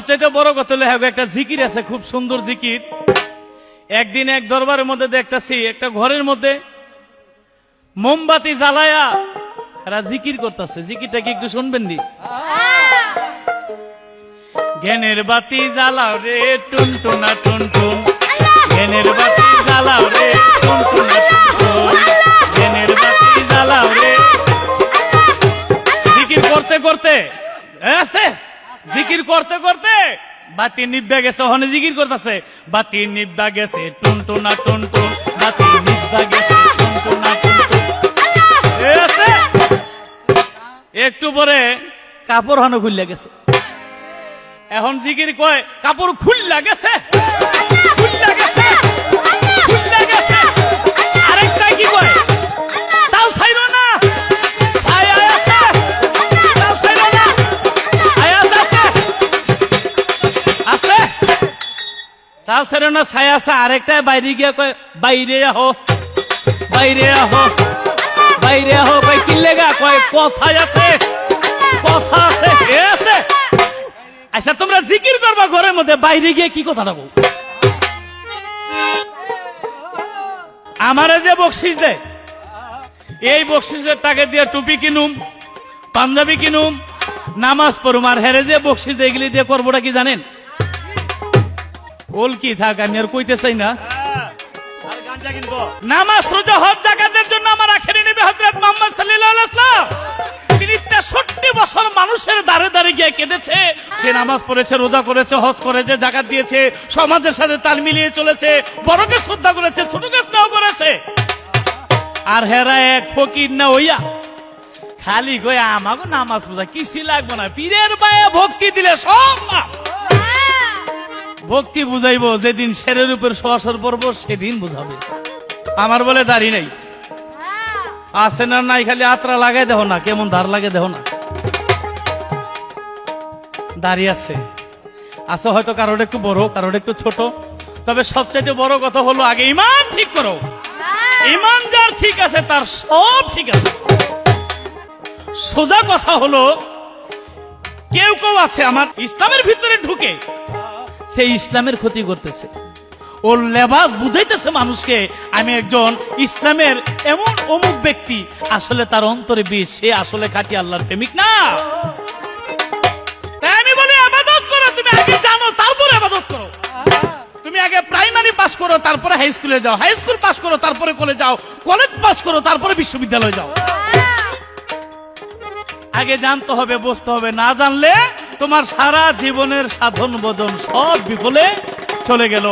সবচেয়ে বড় কথা হলো একটা জিকির আছে, খুব সুন্দর জিকির। একদিন এক দরবারের মধ্যে দেখতেছি একটা ঘরের মধ্যে মোমবাতি জ্বালায়া এরা জিকির করতেছে। জিকিরটা কি একটু শুনবেন নি? জ্ঞানের বাতি জ্বালাও রে টুনটুনা টুনটুন, জ্ঞানের বাতি জ্বালাও রে টুনটুনা টুনটুন, জ্ঞানের বাতি জ্বালাও রে। জিকির করতে করতে আস্তে জিকির করতে করতে বাতি নিভা গেছে। ওখানে জিকির করতেছে, বাতি নিভা গেছে টুনটুনা টুনটুন, বাতি নিভা গেছে টুনটুনা টুনটুন। একটু পরে কাপড় হানো খুললে গেছে। এখন জিকির কয় কাপড় খুললা গেছে, খুললা গেছে, খুললা গেছে। আরেকটা কি কয় তাও ছাইরো না, ছায়া আছে, তাও ছাইরো না, ছায়া আছে, আছে, তাও ছাইরো না, ছায়া আছে। আরেকটা বাইরে গিয়ে কয় বাইরে আহো, বাইরে আহো, বাইরে আহো। কয় কি লেগা? কয় কথা আছে, কথা আছে, আছে। আচ্ছা তোমরা জিকির করবা ঘরের মধ্যে, বাইরে গিয়ে কি কথা বল? আমারে যে বকশিস দেয়, এই বকশিসের টাকা দিয়ে টুপি কিনুম, পাঞ্জাবি কিনুম, নামাজ পড়ুম। আর হেরে যে বকশিস দেয় এগুলি দিয়ে করবোটা কি জানেন? ওল কি থাক, আমি আর কইতে চাই না। নামাজ রোজা হজ জাকাতের জন্য আমার আখেরি নবী হযরত মুহাম্মদ সাল্লাল্লাহু আলাইহি ওয়াসাল্লাম ৬৩ বছর মানুষের দাঁড়ে দাঁড়ে গিয়ে কেঁদেছে। সে নামাজ পড়েছে, রোজা করেছে, হজ করেছে, জাকাত দিয়েছে, সমাজের সাথে তাল মিলিয়ে চলেছে, বড়কে শ্রদ্ধা করেছে, ছোটকে স্নেহ করেছে। আর হেরা এক ফকির না হইয়া খালি কই আমাকে নামাজ রোজা কিছু লাগবে না, পীরের পায়ে ভক্তি দিলে সব না। ভক্তি বুঝাইবো যেদিন শেরের উপর সহসর পড়ব সেদিন বুঝাবে। আমার বলে দাড়ি নাই, আছে না নাই, খালি আত্রা লাগাই দেহ না, কেমন ধার লাগে দেহ না। দাঁড়িয়ে আছে, আছে হয়তো কারোর একটু বড়, কারোর একটু ছোট। তবে সবচেয়ে বড় কথা হলো আগে ইমান ঠিক করো। ইমান যার ঠিক আছে তার সব ঠিক আছে। সোজা কথা হলো কেউ কেউ আছে আমার ইসলামের ভিতরে ঢুকে সে ইসলামের ক্ষতি করতেছে। ওর লেবাস বুঝাইতেছে মানুষকে আমি একজন ইসলামের এমন অমুক ব্যক্তি, আসলে তার অন্তরে বিষ, সে আসলে খাঁটি আল্লাহর প্রেমিক না। তাই আমি বলি ইবাদত করো, তুমি আগে জানো তারপরে ইবাদত করো। তুমি আগে প্রাইমারি পাস করো তারপরে হাই স্কুলে যাও, হাই স্কুল পাস করো তারপরে কলেজ যাও, কলেজ পাস করো তারপরে বিশ্ববিদ্যালয়ে যাও। আগে জানতে হবে, বুঝতে হবে। না জানলে তোমার সারা জীবনের সাধন ভজন সব বিফলে চলে গেল।